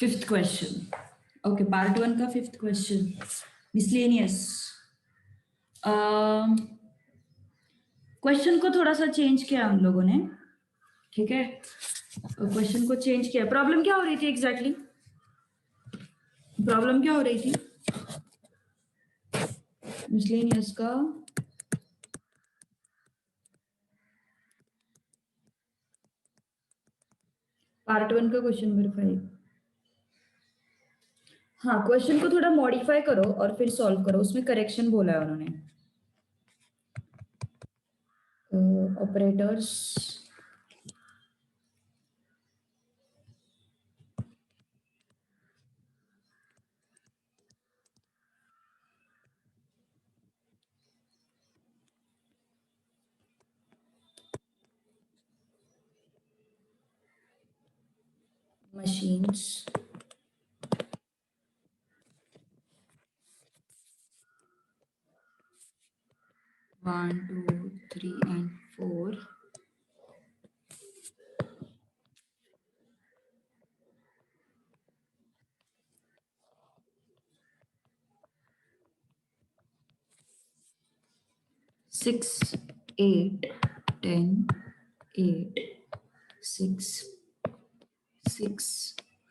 Fifth question. Okay, part 1 का fifth question, miscellaneous. Question को थोड़ा सा चेंज किया हम लोगों ने, ठीक है. क्वेश्चन को चेंज किया. प्रॉब्लम क्या हो रही थी एग्जैक्टली? प्रॉब्लम क्या हो रही थी मिसलेनियस का? पार्ट 1 का क्वेश्चन नंबर 5. हाँ, क्वेश्चन को थोड़ा मॉडिफाई करो और फिर सॉल्व करो. उसमें करेक्शन बोला है उन्होंने. Operators, machines, 1, 2, 3 and 4. Six, 8, 10, 8, 6, 6,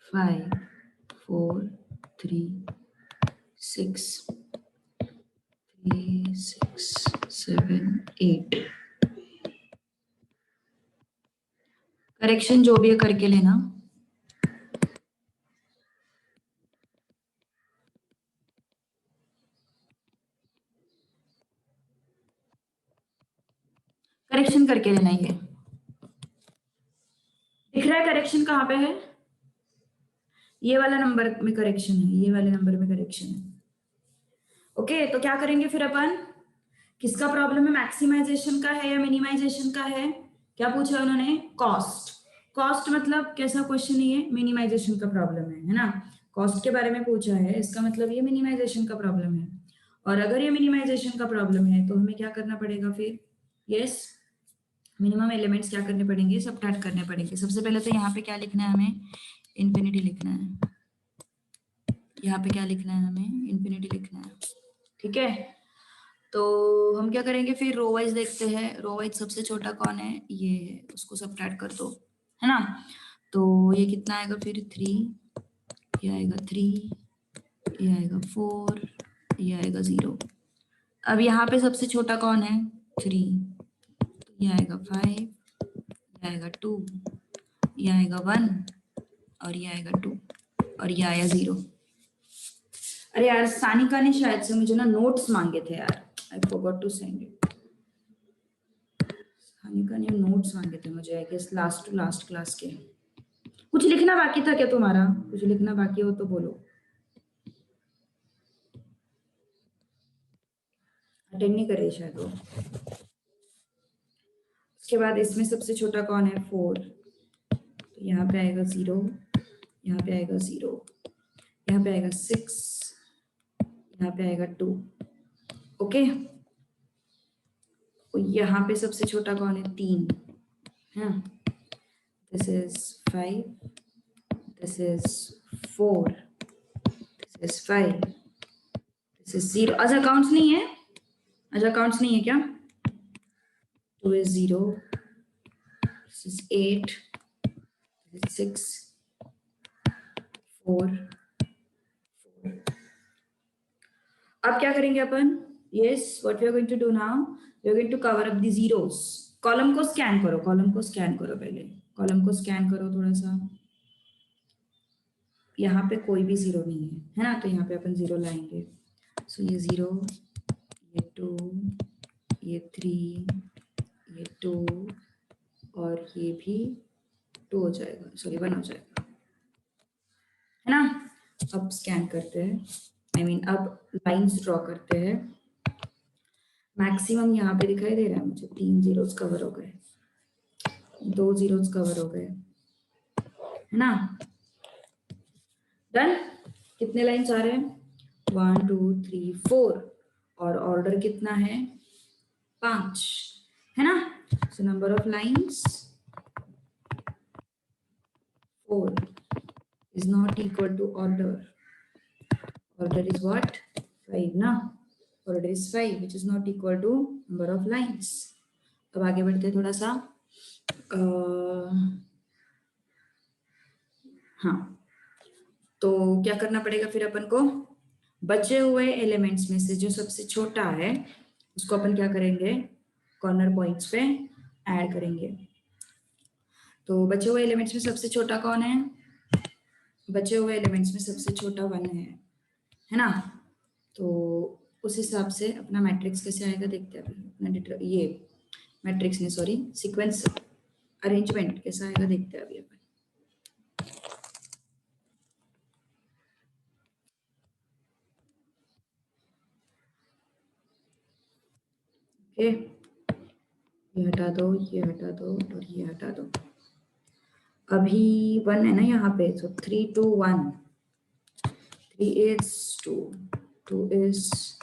5, 4, 3, 6, 3, 6, 7, 8. Correction जो भी है करके लेना. करेक्शन करके लेना. ये दिख रहा है करेक्शन कहाँ पे है? ये वाला नंबर में करेक्शन है, ये वाले नंबर में करेक्शन है. ओके, तो क्या करेंगे फिर अपन? किसका प्रॉब्लम है? मैक्सिमाइजेशन का है या मिनिमाइजेशन का है? क्या पूछा उन्होंने? कॉस्ट. कॉस्ट मतलब कैसा क्वेश्चन है ये? मिनिमाइजेशन का प्रॉब्लम है ना. कॉस्ट के बारे में पूछा है, इसका मतलब ये मिनिमाइजेशन का प्रॉब्लम है. और अगर ये मिनिमाइजेशन का प्रॉब्लम है तो हमें क्या करना पड़ेगा फिर? यस, मिनिमम एलिमेंट्स क्या करने पड़ेंगे? सबट्रैक्ट करने पड़ेंगे. सबसे पहले तो यहाँ पे क्या लिखना है हमें? इन्फिनिटी लिखना है. यहाँ पे क्या लिखना है हमें? इन्फिनिटी लिखना है. ठीक है, तो हम क्या करेंगे फिर? रो वाइज देखते हैं. रो वाइज सबसे छोटा कौन है? ये है, उसको सबट्रैक्ट कर दो, है ना. तो ये कितना आएगा फिर? 3, ये आएगा 3, ये आएगा 4, ये आएगा 0. अब यहाँ पे सबसे छोटा कौन है? 3. तो ये आएगा 5, ये आएगा 2, ये आएगा 1 और ये आएगा 2 और ये आया 0. अरे यार, सानिका ने शायद से मुझे ना नोट्स मांगे थे यार. I forgot to send it. Sanika ने नोट्स मांगे थे मुझे, I guess last to last class के. कुछ लिखना बाकी था क्या तुम्हारा? कुछ लिखना बाकी हो तो बोलो. अटेंड नहीं करे शायद वो. उसके बाद इसमें सबसे छोटा कौन है? 4. तो यहाँ पे आएगा 0, यहाँ पे आएगा 0, यहाँ पे आएगा 6, यहाँ पे आएगा 2. ओके, यहाँ पे सबसे छोटा कौन है? 3. हाँ, this is 5, this is 4, this is 5, this is 0. अच्छा, काउंट्स नहीं है? अच्छा, काउंट्स नहीं है क्या? 2 is 0, this is 8, this is 6, 4, 4. अब क्या करेंगे अपन? Yes, what we are going to do now? We are going to cover up the zeros. Column को स्कैन करो, कॉलम को स्कैन करो. पहले कॉलम को स्कैन करो थोड़ा सा. यहाँ पे कोई भी 0 नहीं है ना, तो यहाँ पे अपन 0 लाएंगे. सो ये 0, ये 2, ये 3, ये 2 और ये भी 2 हो जाएगा, सॉरी 1 हो जाएगा, है ना. अब स्कैन करते हैं, आई मीन अब लाइंस ड्रॉ करते हैं. मैक्सिमम यहाँ पे दिखाई दे रहा है मुझे. 3 जीरोस कवर हो गए, 2 जीरोस कवर हो गए, है ना. डन. कितने लाइंस आ रहे हैं? 1, 2, 3, 4. और ऑर्डर कितना है? 5, है ना. So number of lines 4. is not equal to order. Order is what? 5 ना. Order is 5 which is not equal to number of lines. अब आगे बढ़ते हैं थोड़ा सा. हाँ, तो क्या करना पड़ेगा फिर अपन को? बचे हुए एलिमेंट्स में से जो सबसे छोटा है उसको अपन क्या करेंगे? कॉर्नर पॉइंट्स पे ऐड करेंगे. तो बचे हुए एलिमेंट्स में सबसे छोटा कौन है? बचे हुए एलिमेंट्स में सबसे छोटा 1 है ना. तो उस हिसाब से अपना मैट्रिक्स कैसे आएगा देखते हैं अभी. अपना ये मैट्रिक्स नहीं, सॉरी, सीक्वेंस अरेंजमेंट कैसा आएगा देखते हैं अभी अपन. ओके, ये हटा दो, ये हटा दो और ये हटा दो. अभी 1 है ना यहाँ पे, तो 3 2 1. 3 is 2, 2 is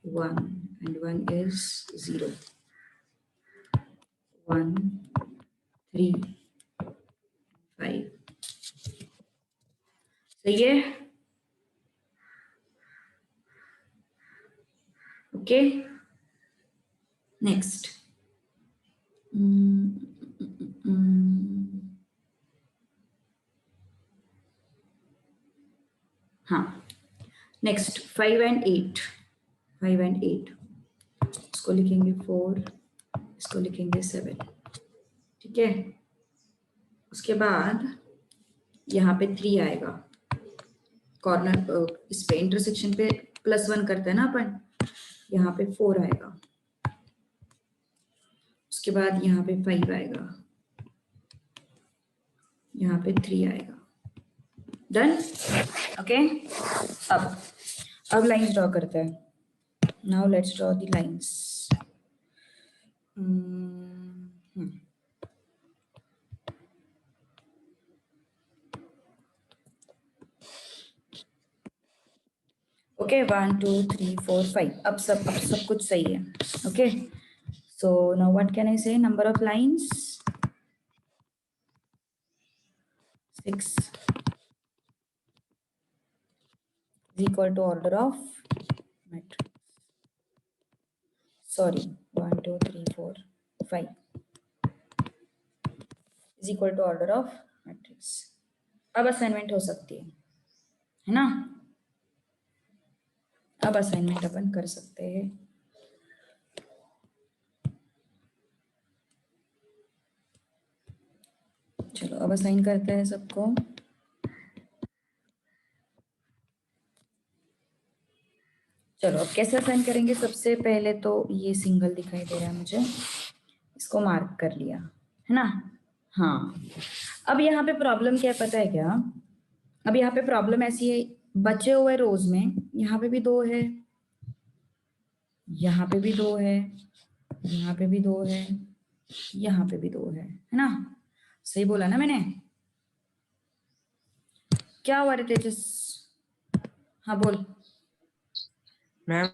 1 and 1 is 0. 1 3 5. सही है. Okay, next. हाँ, नेक्स्ट 5 and 8. 5 and 8 इसको लिखेंगे 4, इसको लिखेंगे 7. ठीक है. उसके बाद यहाँ पे 3 आएगा. कॉर्नर इस पे इंटरसेक्शन पे +1 करते हैं ना अपन. यहाँ पे 4 आएगा. उसके बाद यहाँ पे 5 आएगा. यहाँ पे 3 आएगा. डन. ओके, अब लाइंस ड्रॉ करते हैं. Now let's draw the lines. Okay, 1 2 3 4 5. अब सब कुछ सही है. Okay, so now what can I say? Number of lines 6 is equal to order of matrix. Sorry, 1 2 3 4 5 is equal to order of matrix. अब assignment हो सकती है ना. अब असाइनमेंट अपन कर सकते हैं. चलो अब असाइन करते हैं सबको. चलो अब कैसे असाइन करेंगे? सबसे पहले तो ये सिंगल दिखाई दे रहा है मुझे, इसको मार्क कर लिया है ना. हाँ, अब यहाँ पे प्रॉब्लम क्या है पता है क्या? अब यहाँ पे प्रॉब्लम ऐसी है, बचे हुए रोज में यहाँ पे भी 2 है, यहाँ पे भी 2 है, यहाँ पे भी 2 है, यहाँ पे भी 2 है ना. सही बोला ना मैंने? क्या हुआ रे तेजस? हाँ बोल. मैम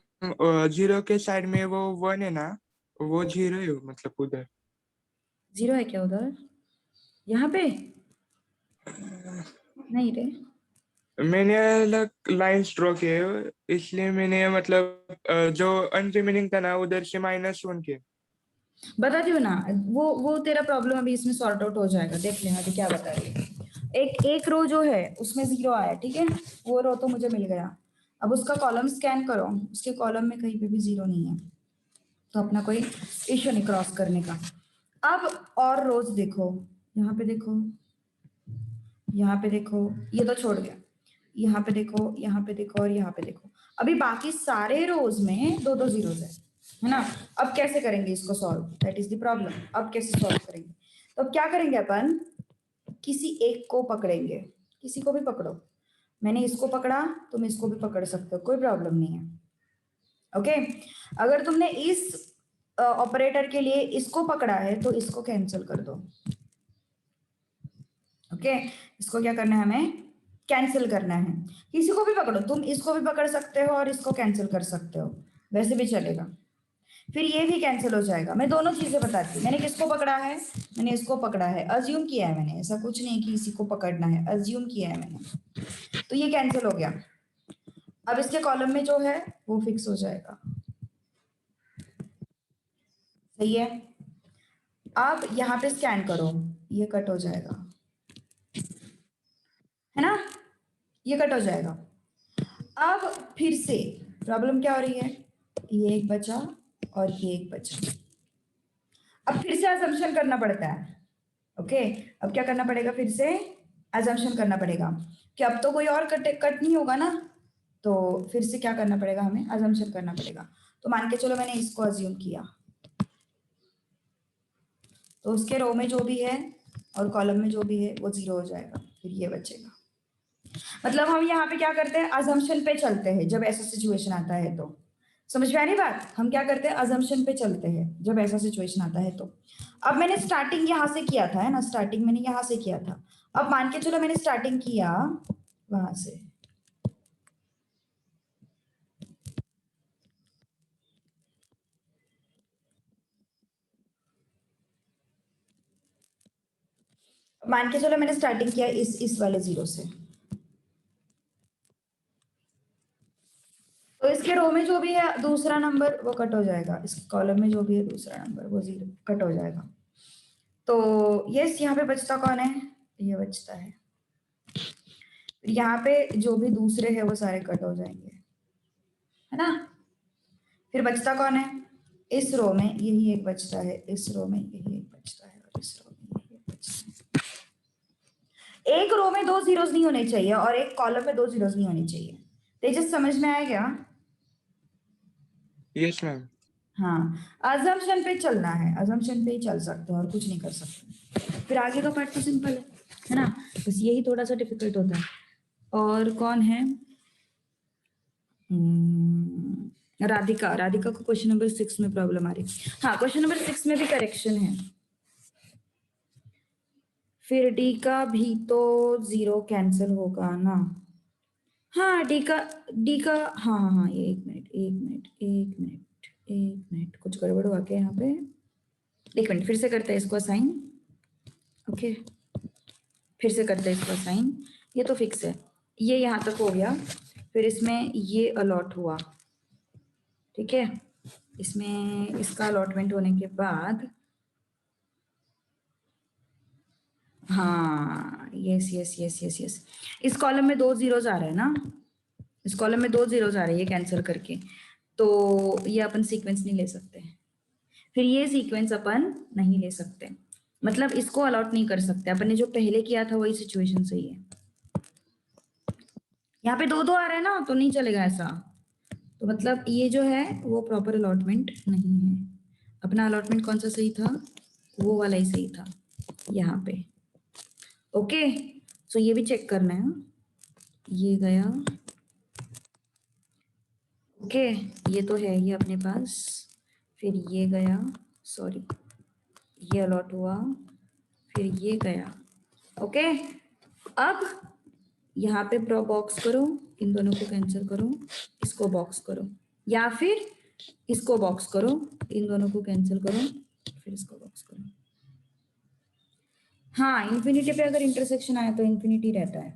0 के साइड में वो 1 है ना, वो 0 है मतलब उधर 0 है क्या उधर? यहाँ पे नहीं रे. मैंने अलग लाइंस ड्रॉ किए इसलिए मैंने मतलब जो अनरिमेनिंग था ना उधर से -1 किया. बताती हूँ ना, वो तेरा प्रॉब्लम अभी इसमें सॉर्ट आउट हो जाएगा. देख लेना अभी क्या बता रही है. एक रो जो है उसमें 0 आया, ठीक है, वो रो तो मुझे मिल गया. अब उसका कॉलम स्कैन करो, उसके कॉलम में कहीं पे भी 0 नहीं है, तो अपना कोई इश्यू नहीं क्रॉस करने का. अब और रोज देखो, यहाँ पे देखो, यहाँ पे देखो, ये तो छोड़ गया. यहाँ पे देखो, यहाँ पे देखो और यहाँ पे देखो. अभी बाकी सारे रोज में 2 2 जीरोस है ना. अब कैसे करेंगे इसको solve? That is the problem. अब कैसे सॉल्व करेंगे? तो अब क्या करेंगे अपन? किसी एक को पकड़ेंगे, किसी को भी पकड़ो. मैंने इसको पकड़ा, तुम इसको भी पकड़ सकते हो, कोई प्रॉब्लम नहीं है. ओके, अगर तुमने इस ऑपरेटर के लिए इसको पकड़ा है तो इसको कैंसिल कर दो. ओके, इसको क्या करना है? हमें कैंसिल करना है. किसी को भी पकड़ो, तुम इसको भी पकड़ सकते हो और इसको कैंसिल कर सकते हो, वैसे भी चलेगा. फिर ये भी कैंसिल हो जाएगा। मैं दोनों चीजें बताती हूँ। मैंने किसको पकड़ा है, मैंने इसको पकड़ा है, अज्यूम किया है मैंने, ऐसा कुछ नहीं कि इसी को पकड़ना है, अज्यूम किया है मैंने, तो ये कैंसिल हो गया। अब इसके कॉलम में जो है वो फिक्स हो जाएगा, सही है। अब यहाँ पे स्कैन करो, ये कट हो जाएगा, है ना, ये कट हो जाएगा। अब फिर से प्रॉब्लम क्या हो रही है, ये एक बचा और ये एक बचा। अब फिर से अजम्पशन करना पड़ता है, ओके। अब क्या करना पड़ेगा, फिर से अजम्पशन करना पड़ेगा कि अब तो कोई और कट नहीं होगा ना, तो फिर से क्या करना पड़ेगा, हमें अजम्पशन करना पड़ेगा। तो मान के चलो मैंने इसको अज्यूम किया, तो उसके रो में जो भी है और कॉलम में जो भी है वो 0 हो जाएगा, फिर ये बचेगा। मतलब हम यहाँ पे क्या करते हैं, अजम्पशन पे चलते हैं जब ऐसा सिचुएशन आता है। तो समझ में आ रही बात, हम क्या करते हैं, अजम्पशन पे चलते हैं जब ऐसा सिचुएशन आता है। तो अब मैंने स्टार्टिंग यहाँ से किया था, है ना, स्टार्टिंग मैंने यहाँ से किया था। अब मान के चलो मैंने स्टार्टिंग किया वहां से, मान के चलो मैंने स्टार्टिंग किया इस वाले 0 से, तो इसके रो में जो भी है दूसरा नंबर वो कट हो जाएगा, इस कॉलम में जो भी है दूसरा नंबर वो 0 कट हो जाएगा। तो यस, यहाँ पे बचता कौन है, ये बचता है। यहाँ पे जो भी दूसरे है वो सारे कट हो जाएंगे, है ना। फिर बचता कौन है, इस रो में यही एक बचता है, इस रो में यही एक बचता है, और इस रो में यही एक बचता है। एक रो में 2 जीरोस नहीं होने चाहिए और एक कॉलम में 2 जीरोस नहीं होने चाहिए। तेजस समझ में आया क्या? Yes ma'am. हाँ, अजम्पशन पे चलना है, अजम्पशन पे ही चल सकते हैं और कुछ नहीं कर सकते। फिर आगे का पार्ट तो सिंपल है ना, बस यही थोड़ा सा डिफिकल्ट होता है। और कौन है, राधिका, राधिका को क्वेश्चन नंबर 6 में प्रॉब्लम आ रही है। हाँ, क्वेश्चन नंबर 6 में भी करेक्शन है। फिर डी का भी तो 0 कैंसिल होगा ना। हाँ, डी का हाँ हाँ हाँ, ये एक मिनट कुछ गड़बड़ हुआ क्या यहाँ पे। एक मिनट, फिर से करते हैं इसको असाइन। ओके, फिर से करते हैं इसको असाइन। ये तो फिक्स है, ये यहाँ तक हो गया, फिर इसमें ये अलॉट हुआ, ठीक है। इसमें इसका अलॉटमेंट होने के बाद, हाँ yes yes yes yes yes, इस कॉलम में 2 जीरोस आ रहे हैं ना, इस कॉलम में 2 जीरोस आ रहे हैं, ये कैंसिल करके, तो ये अपन सीक्वेंस नहीं ले सकते। फिर ये सीक्वेंस अपन नहीं ले सकते, मतलब इसको अलॉट नहीं कर सकते अपन ने, जो पहले किया था वही सिचुएशन सही है। यहाँ पे 2 2 आ रहा है ना, तो नहीं चलेगा ऐसा। तो मतलब ये जो है वो प्रॉपर अलॉटमेंट नहीं है। अपना अलॉटमेंट कौन सा सही था, वो वाला ही सही था यहाँ पे। ओके, सो ये भी चेक करना है, ये गया, ओके, ये तो है ये अपने पास, फिर ये गया, सॉरी, ये अलॉट हुआ, फिर ये गया, ओके। अब यहाँ पे बॉक्स करो, इन दोनों को कैंसिल करो, इसको बॉक्स करो, या फिर इसको बॉक्स करो, इन दोनों को कैंसिल करो, फिर इसको बॉक्स करो। हाँ, इन्फिनिटी पे अगर इंटरसेक्शन आया तो इन्फिनिटी रहता है।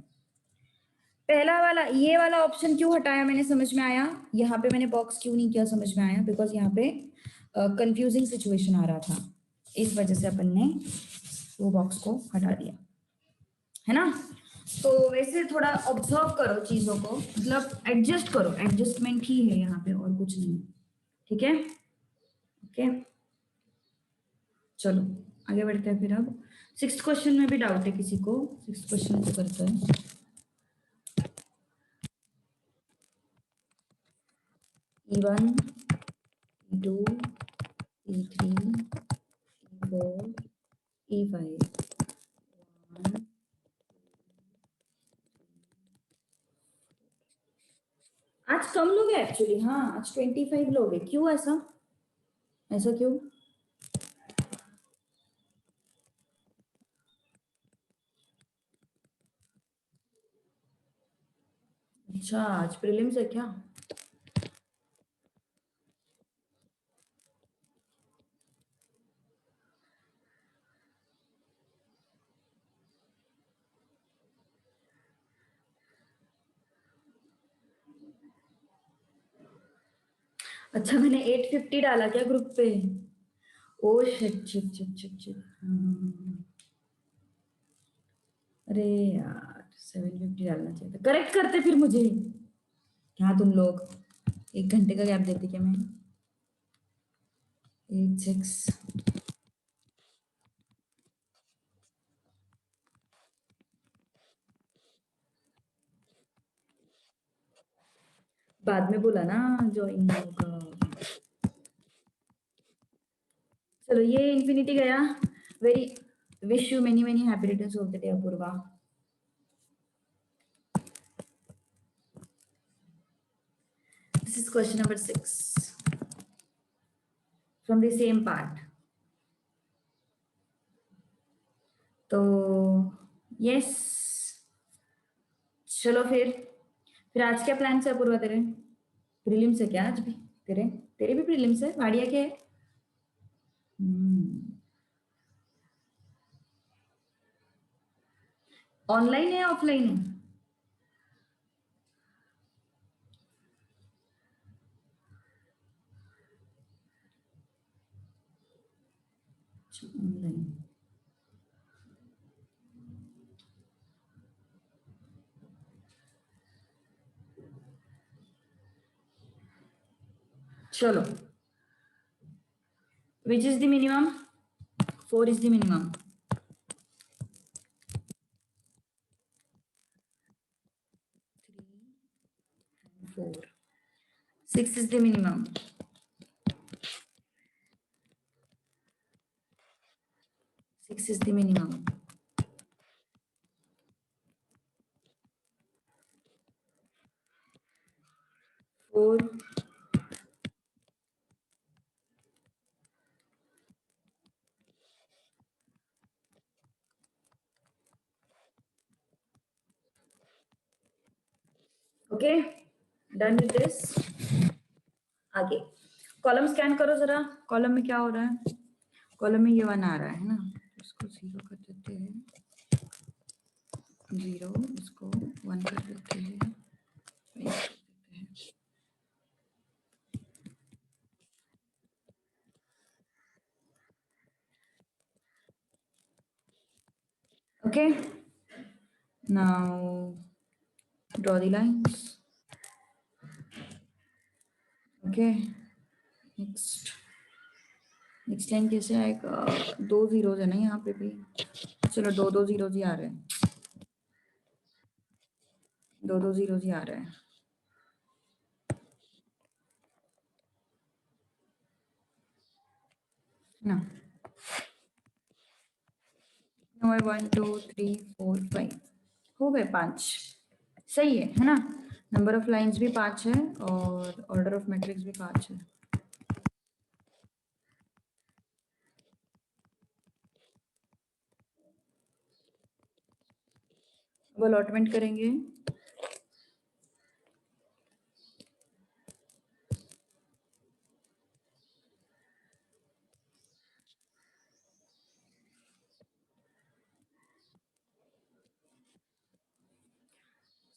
पहला वाला, ये वाला ऑप्शन क्यों हटाया मैंने, समझ में आया। यहाँ पे मैंने बॉक्स क्यों नहीं किया, समझ में आया, बिकॉज यहाँ पे कंफ्यूजिंग सिचुएशन आ रहा था, इस वजह से अपन ने वो बॉक्स को हटा दिया, है ना। तो वैसे थोड़ा ऑब्जर्व करो चीजों को, मतलब एडजस्ट करो, एडजस्टमेंट ही है यहाँ पे और कुछ नहीं, ठीक है। ओके, चलो आगे बढ़ते हैं फिर। अब 6th क्वेश्चन में भी डाउट है किसी को, 6th क्वेश्चन को करते हैं। E1, E2, E3, E4, E5, 1। आज कम लोग हैं एक्चुअली, हाँ आज 25 लोग हैं, क्यों ऐसा, ऐसा क्यों? अच्छा, आज प्रीलिम्स है क्या? अच्छा मैंने 850 डाला क्या ग्रुप पे? Oh shit shit shit shit shit. अरे यार 750 डालना चाहिए था, करेक्ट करते फिर मुझे। क्या तुम लोग 1 घंटे का गैप देते क्या? मैं 86 बाद में बोला ना ज्वाइन होगा। चलो ये इन्फिनिटी गया। Very wish you many many happy returns of the day Apoorva. This is question number 6 from the same part. तो यस चलो फिर आज क्या प्लान है अपूर्वा तेरे? प्रीलिम्स है क्या आज भी? तेरे तेरे भी प्रीलिम्स है? वाडिया के है? ऑनलाइन है या ऑफलाइन है? ऑनलाइन। चलो which is the minimum? 4 is the minimum. 4. 6 is the minimum. 6 is the minimum. 4. Okay, done with this. आगे कॉलम स्कैन करो जरा। कॉलम में क्या हो रहा है? कॉलम में ये 1 आ रहा है ना, इसको 0 कर देते हैं। 0 इसको 1 कर देते हैं। Okay, now draw the lines. Okay, next line कैसे आएगा? 2 zeros है ना यहाँ पे भी। चलो 2 zeros ही आ रहे हैं। 2 zeros ही आ रहे हैं ना। 1 2 3 4 5 हो गए 5। सही है ना? नंबर ऑफ लाइंस भी 5 है और ऑर्डर ऑफ मैट्रिक्स भी 5 है। अब अलॉटमेंट करेंगे।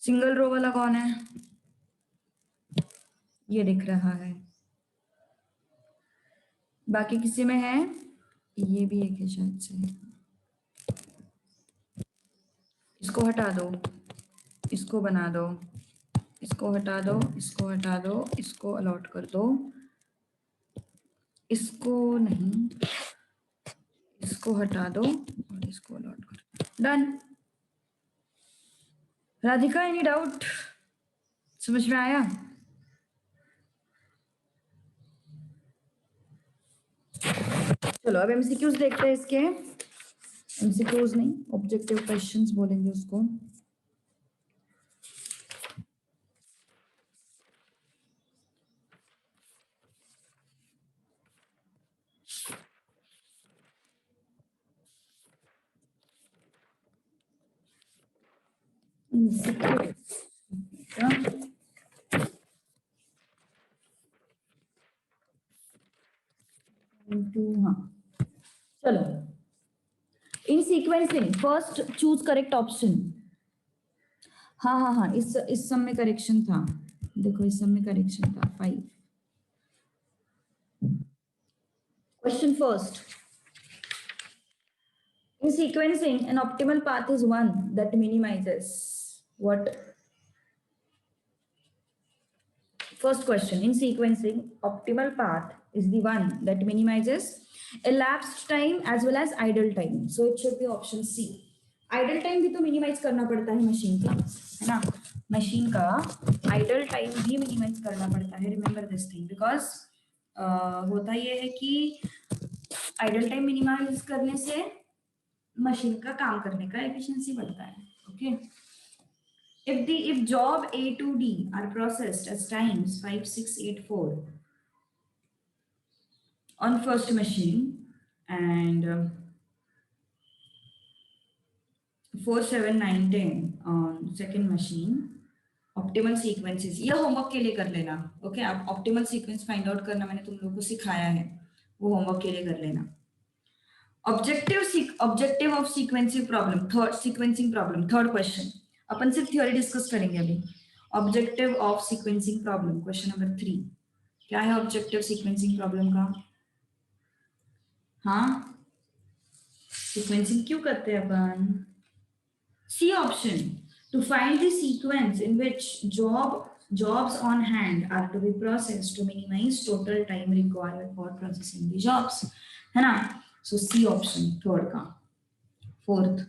सिंगल रो वाला कौन है? ये दिख रहा है। बाकी किसी में है? ये भी एक है शायद से। इसको हटा दो, इसको बना दो, इसको हटा दो, इसको हटा दो, इसको अलॉट कर दो, इसको नहीं, इसको हटा दो और इसको अलॉट कर दो। डन। Radhika any doubt? समझ में आया? चलो अब एमसीक्यूज देखते हैं इसके। एमसीक्यूज नहीं, ऑब्जेक्टिव क्वेश्चंस बोलेंगे उसको। हाँ चलो in sequencing first choose correct option. हाँ इस सम में करेक्शन था। देखो इस सम में करेक्शन था 5। Question first. In sequencing, an optimal path is one that minimizes what? First question. In sequencing, optimal path is the one that minimizes elapsed time as well as idle time. So it should be option C. Idle time भी तो minimize करना पड़ता है machine का, है ना? Machine का idle time भी minimize करना पड़ता है. Remember this thing because होता ये है कि idle time minimize करने से मशीन का काम करने का एफिशिएंसी बढ़ता है. Okay. If job A to D are processed as times 5, 6, 8, 4 on first machine and 4, 7, 9, 10 on second machine, optimal sequences ये होमवर्क के लिए कर लेना. ओके. आप ऑप्टिमल सीक्वेंस फाइंड आउट करना मैंने तुम लोगों को सिखाया है, वो होमवर्क के लिए कर लेना. Objective of sequencing problem third question. अपन सिर्फ थ्योरी डिस्कस करेंगे अभी. Objective of sequencing problem question number 3. क्या है ऑब्जेक्टिव सीक्वेंसिंग प्रॉब्लम का? हाँ, सीक्वेंसिंग क्यों करते हैं अपन? C option. To find the sequence in which jobs on hand are to be processed to minimize total time required for processing the jobs, है ना? So C option third का. Fourth,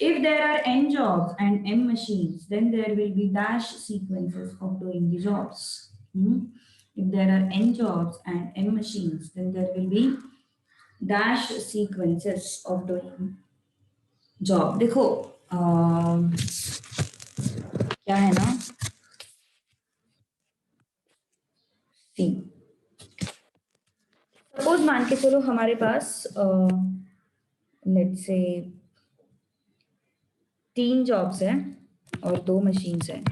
if there are n jobs and m machines, then there will be dash sequences of doing the jobs. If there are n jobs and m machines, then there will be dash sequences of doing job. देखो क्या है ना, सी. Suppose मान के चलो हमारे पास let's say 3 jobs हैं और 2 मशीन्स हैं.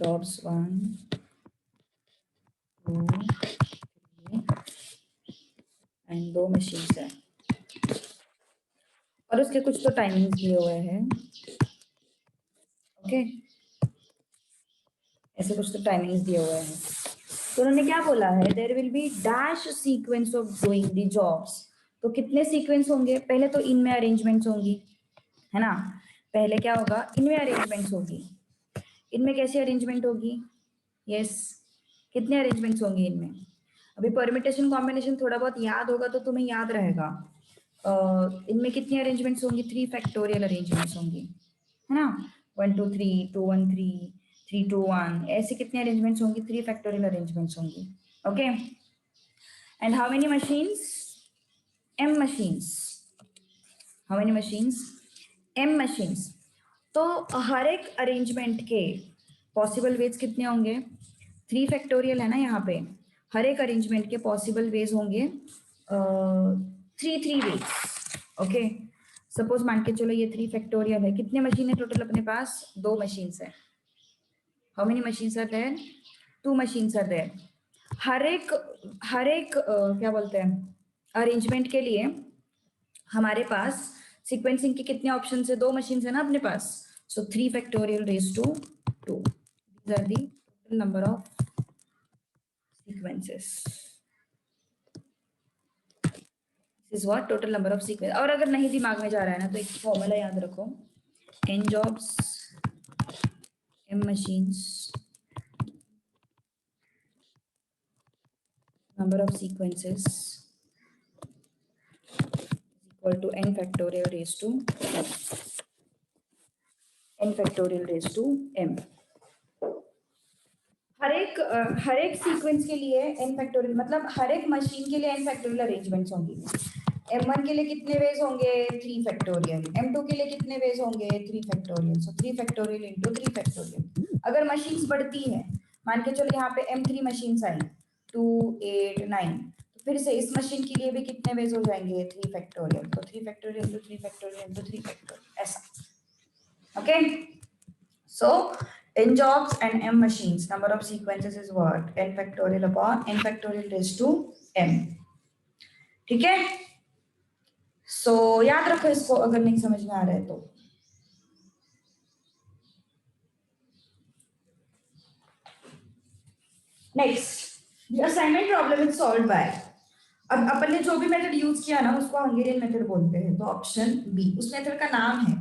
जॉब्स 1, 2, 3 एंड 2 मशीन्स हैं और उसके कुछ तो टाइमिंग्स दिए हुए हैं. ओके. ऐसे कुछ तो टाइमिंग्स दिए हुए हैं. तो उन्होंने क्या बोला है? There will be dash sequence of doing the jobs. तो कितने सीक्वेंस होंगे? पहले तो इनमें अरेंजमेंट्स होंगी, है ना? पहले क्या होगा? इनमें अरेंजमेंट्स होगी. इनमें कैसी अरेंजमेंट होगी? यस. कितने अरेंजमेंट्स होंगे इनमें? अभी परमिटेशन कॉम्बिनेशन थोड़ा बहुत याद होगा तो तुम्हें याद रहेगा. इनमें कितनी अरेंजमेंट्स होंगी? 3 फैक्टोरियल अरेंजमेंट्स होंगी, है ना? 1 2 3, 2 1 3, 3 2 1, ऐसे कितने अरेंजमेंट्स होंगी? 3 फैक्टोरियल अरेंजमेंट्स होंगी. Okay. And how many machines? m machines. How many machines? m machines. तो हर एक अरेंजमेंट के पॉसिबल वेज कितने होंगे? 3 फैक्टोरियल है ना यहाँ पे. हर एक अरेंजमेंट के पॉसिबल वेज होंगे 3 वेज. ओके. सपोज मान के चलो ये 3 फैक्टोरियल है. कितने मशीन है टोटल अपने पास? 2 मशीन्स है. How many machines are there? 2 machines are there. हर एक क्या बोलते हैं अरेंजमेंट के लिए हमारे पास सीक्वेंसिंग के कितने ऑप्शन है? 2 मशीन्स है ना अपने पास. So 3 factorial raise to 2. These are the total number of sequences. This is what total number of sequences. और अगर नहीं दिमाग में जा रहा है ना तो एक फॉर्मूला याद रखो. n jobs, m machines, number of sequences equal to n factorial raised to m. हर एक सीक्वेंस के लिए n फैक्टोरियल मतलब हर एक मशीन के लिए n फैक्टोरियल अरेंजमेंट्स होंगी. m1 के लिए कितने वेज होंगे? 3 फैक्टोरियल. m2 के लिए कितने वेज होंगे? 3 फैक्टोरियल. सो 3 फैक्टोरियल इनटू 3 फैक्टोरियल. अगर मशीन्स बढ़ती है, मान के चलो यहाँ पे m3 मशीन्स आई 2 8 9, तो फिर से इस मशीन के लिए भी कितने वेज हो जाएंगे? 3 फैक्टोरियल. तो 3 factorial into 3 factorial into 3 factorial ऐसा. Okay. So n jobs and m machines, number of sequences is what? n factorial upon n factorial raised to m. ठीक है. सो याद रखो इसको अगर नहीं समझ में आ रहा है तो. Next The assignment problem is solved by, अब अपन ने जो भी मेथड यूज किया ना उसको हंगेरियन मेथड बोलते हैं, तो ऑप्शन बी उस मेथड का नाम है,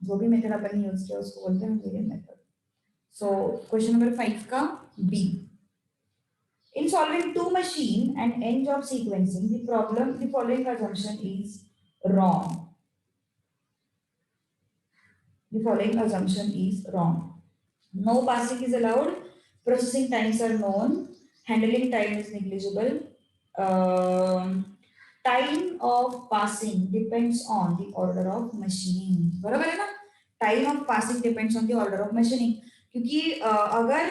जो भी मेथड अपन ने यूज किया उसको बोलते हैं Hungarian method. So question number 5 का B. In solving two machine and n job sequencing, the following assumption is wrong. The following assumption is wrong. No passing is allowed. Processing times are known. Handling time is negligible. Time of passing depends on the order of machining. बराबर है ना? Time of passing depends on the order of machining. क्योंकि अगर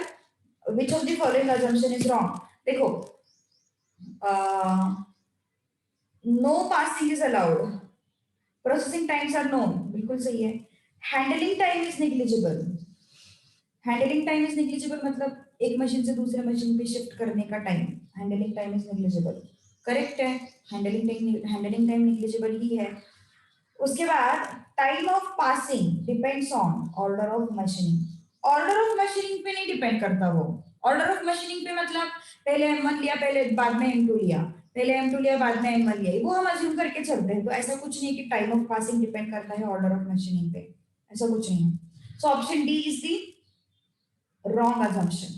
which of the following assumption is wrong? देखो, no passing is allowed. Processing times are known. बिल्कुल सही है. Handling time is negligible. Handling time is negligible मतलब एक machine से दूसरे मशीन पे शिफ्ट करने का time, handling time is negligible, correct है, हैंडलिंग टाइम नेग्लिजिबल ही है। उसके बाद time of passing depends on order of machining, order of machining पे नहीं डिपेंड करता वो, ऑर्डर ऑफ मशीनिंग पे मतलब पहले M1 लिया, पहले बाद में M2 लिया, पहले M2 लिया बाद में M1 लिया, वो हम अज्यूम करके चलते हैं, तो ऐसा कुछ नहीं कि टाइम ऑफ पासिंग डिपेंड करता है ऑर्डर ऑफ मशीनिंग पे, ऐसा कुछ नहीं है। So option D is the wrong assumption.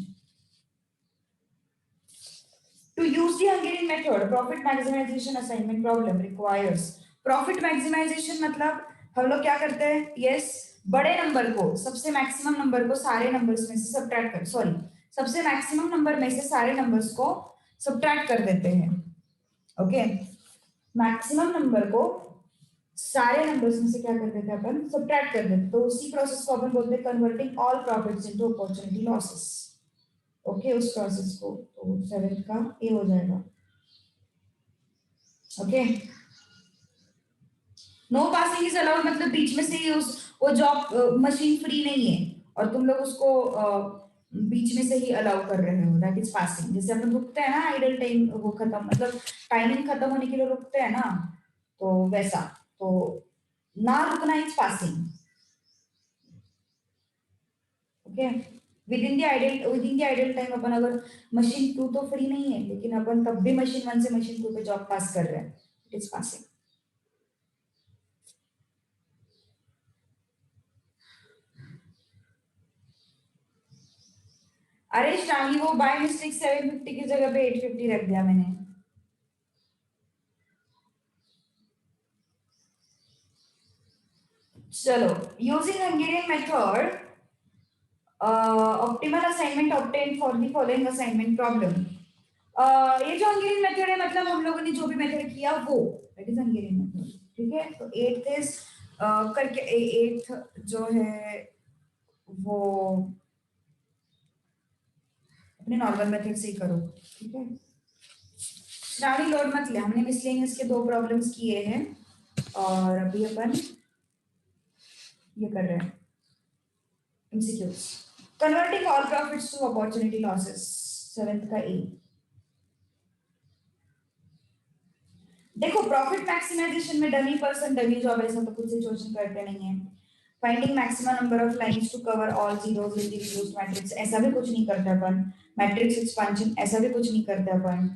To use the Hungarian method, profit maximization assignment problem requires profit maximization मतलब हम लोग क्या करते हैं, yes, बड़े नंबर को सबसे मैक्सिमम नंबर को सारे नंबर्स में से सब्ट्रैक्ट कर, सॉरी सबसे मैक्सिमम नंबर में से सारे नंबर्स को सब्ट्रैक्ट कर देते हैं, ओके, मैक्सिमम नंबर को सारे नंबर्स में से क्या कर देते हैं अपन, सब्ट्रैक्ट कर देते, तो उसी प्रोसेस को अपन बोलते हैं converting all profits into opportunity losses, okay, उस प्रोसेस को, तो 7 का ए हो जाएगा, okay. No passing is allowed मतलब बीच में से ही उस वो जॉब मशीन फ्री नहीं है और तुम लोग उसको बीच में से ही अलाउ कर रहे हो, दैट इज पासिंग। जैसे अपन रुकते हैं ना आइडल टाइम, वो खत्म मतलब टाइमिंग खत्म होने के लिए रुकते हैं ना, तो वैसा, तो ना रुकना is passing, okay. Within the idle time अपन अगर मशीन 2 तो फ्री नहीं है लेकिन अपन तब भी मशीन 1 से मशीन 2 पे जॉब पास कर रहे हैं, इट इज पासिंग। अरे श्रावणी वो बाय मिस्टेक 750 की जगह पे 850 रख दिया मैंने। चलो, using Hungarian method optimal assignment obtain for the following assignment problem. ये जो हंगेरियन मेथड है मतलब हम लोगों ने जो भी मेथड किया वो, दैट इज हंगेरियन मेथड, ठीक है। तो 8th इज करके 8th जो है वो अपने नॉर्मल मेथड से ही करो, ठीक है। श्रावणी लोड मत ले, हमने मिसलेनियस के 2 प्रॉब्लम्स किए हैं और अभी अपन ये कर रहे हैं MCQs. Converting all profits to opportunity losses, 7th का ए। देखो प्रॉफिट मैक्सिमाइजेशन में डमी पर्सन डमी जॉब ऐसा तो कुछ सिचुएशन करते नहीं है। Finding maximum number of lines to cover all zeros in the reduced matrix ऐसा भी कुछ नहीं करते अपन। मैट्रिक्स एक्सपेंशन ऐसा भी कुछ नहीं करते अपन।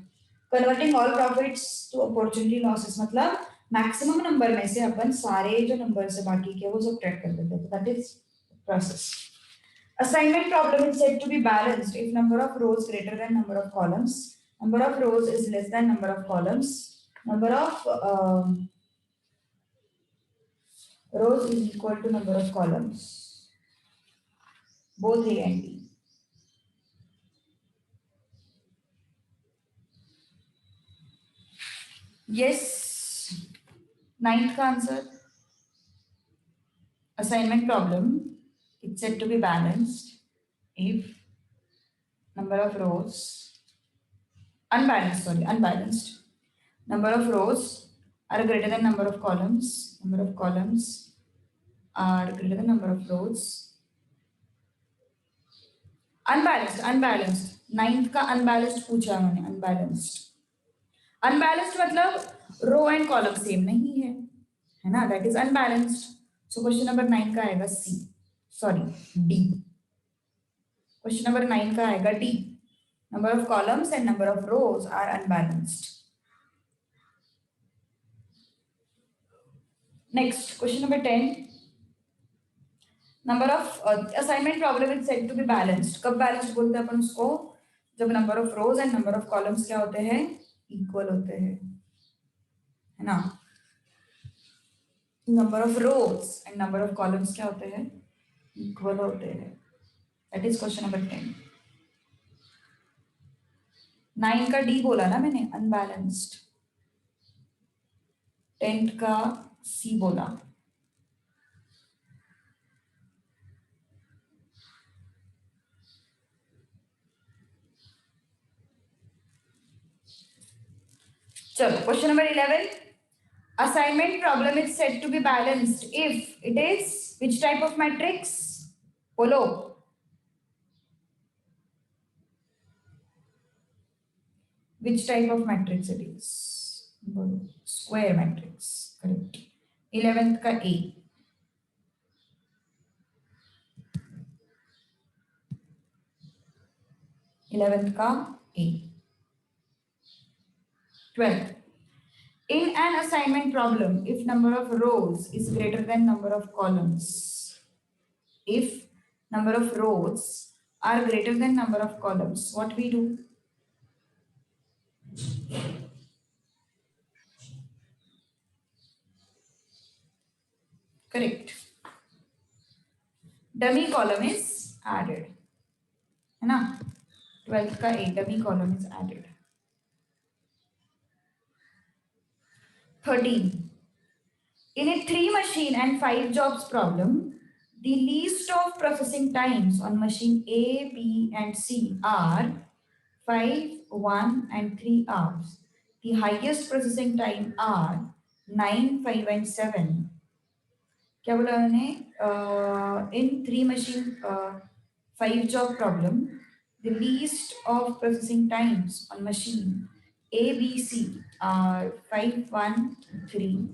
Converting all profits to opportunity losses मतलब मैक्सिमम नंबर में से अपन सारे जो नंबर से बाकी के वो सब्ट्रैक्ट कर देते हैं, that is process. Assignment problem is said to be balanced if number of rows greater than number of columns, number of rows is less than number of columns, number of rows is equal to number of columns, both A and B. Yes, 9th का answer assignment problem, it's said to be balanced if number of rows unbalanced number of rows are greater than number of columns are greater than number of rows। Unbalanced 9th का unbalanced पूछा मैंने, unbalanced मतलब रो and column same नहीं है ना, that is unbalanced. So question number 9 का आएगा D. Question number 9 का आएगा D. Number of columns and number of rows are unbalanced. Next, question number 10. Number of assignment problem is said to be balanced. कब balanced बोलते हैं अपन उसको? जब number of rows and number of columns क्या होते हैं? Equal होते हैं, है ना? Number of rows and number of columns क्या होते हैं? Equal होते हैं. That is question number 10. 9 का D बोला ना मैंने, unbalanced. 10 का C बोला. चलो, question number 11. Assignment problem is said to be balanced if it is which type of matrix? बोलो. Which type of matrix it is? बोलो. Square matrix. Correct. 11th का A. 11th का A. 12th. In an assignment problem, if number of rows is greater than number of columns, if number of rows are greater than number of columns, what we do? Correct. Dummy column is added, है ना? 12th का A, dummy column is added. 13. In a 3 machine and 5 jobs problem, the least of processing times on machine A, B, and C are 5, 1, and 3 hours. The highest processing time are 9, 5, and 7. क्या बोला उन्होंने? In 3 machine 5 job problem, the least of processing times on machine A, B, C are 5, 1, 3.